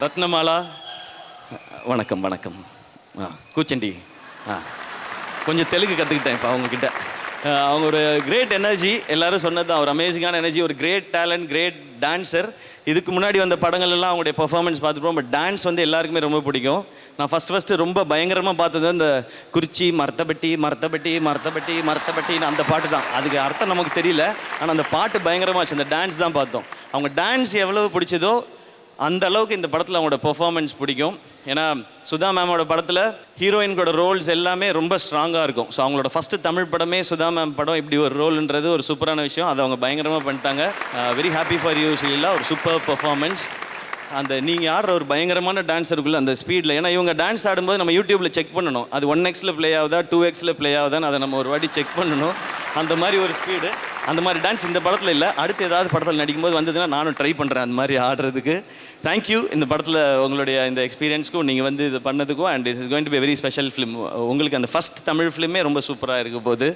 ரத்னமாலா வணக்கம் வணக்கம். கூச்சண்டி கொஞ்சம் தெலுங்கு கற்றுக்கிட்டேன் இப்போ அவங்கக்கிட்ட. அவங்க ஒரு கிரேட் எனர்ஜி, எல்லோரும் சொன்னது தான், ஒரு அமேசிங்கான எனர்ஜி, ஒரு கிரேட் டேலண்ட், கிரேட் டான்ஸர். இதுக்கு முன்னாடி வந்த படங்கள் எல்லாம் அவங்களுடைய பெர்ஃபார்மன்ஸ் பார்த்துப்போம். பட் டான்ஸ் வந்து எல்லாருக்குமே ரொம்ப பிடிக்கும். நான் ஃபஸ்ட்டு ரொம்ப பயங்கரமாக பார்த்தது அந்த குறிச்சி மரத்தப்பட்டி மரத்தப்பட்டி மரத்தப்பட்டி மரத்தப்பட்டின்னு அந்த பாட்டு தான். அதுக்கு அர்த்தம் நமக்கு தெரியல, ஆனால் அந்த பாட்டு பயங்கரமாச்சு. அந்த டான்ஸ் தான் பார்த்தோம். அவங்க டான்ஸ் எவ்வளவு பிடிச்சதோ அந்த அளவுக்கு இந்த படத்தில் அவங்களோட பெர்ஃபார்மன்ஸ் பிடிக்கும். ஏன்னா சுதா மேமோட படத்தில் ஹீரோயின்கோட ரோல்ஸ் எல்லாமே ரொம்ப ஸ்ட்ராங்காக இருக்கும். ஸோ அவங்களோட ஃபஸ்ட்டு தமிழ் படமே சுதா மேம் படம் இப்படி ஒரு ரோல்ன்றது ஒரு சூப்பரான விஷயம். அதை அவங்க பயங்கரமாக பண்ணிட்டாங்க. Very happy for you Sheela. ஒரு சூப்பர் பெர்ஃபார்மன்ஸ். அந்த நீங்கள் ஆடுற ஒரு பயங்கரமான டான்ஸருக்குள்ள அந்த ஸ்பீடில், ஏன்னா இவங்க டான்ஸ் ஆடும்போது நம்ம யூடியூப்பில் செக் பண்ணணும், அது 1x ப்ளே ஆகுதா 2x ப்ளே ஆகுதான்னு அதை நம்ம ஒரு வாட்டி செக் பண்ணணும். அந்த மாதிரி ஒரு ஸ்பீடு, அந்த மாதிரி டான்ஸ் இந்த படத்தில் இல்லை. அடுத்து ஏதாவது படத்தில் நடிக்கும்போது வந்ததுன்னா நானும் ட்ரை பண்ணுறேன் அந்த மாதிரி ஆடுறதுக்கு. தேங்க்யூ இந்த படத்தில் உங்களுடைய இந்த எக்ஸ்பீரியன்ஸ்க்கும் நீங்கள் வந்து இது பண்ணதுக்கும். And it's going to be very special film. உங்களுக்கு அந்த ஃபஸ்ட் தமிழ் ஃபிலிமே ரொம்ப சூப்பராக இருக்க போகுது.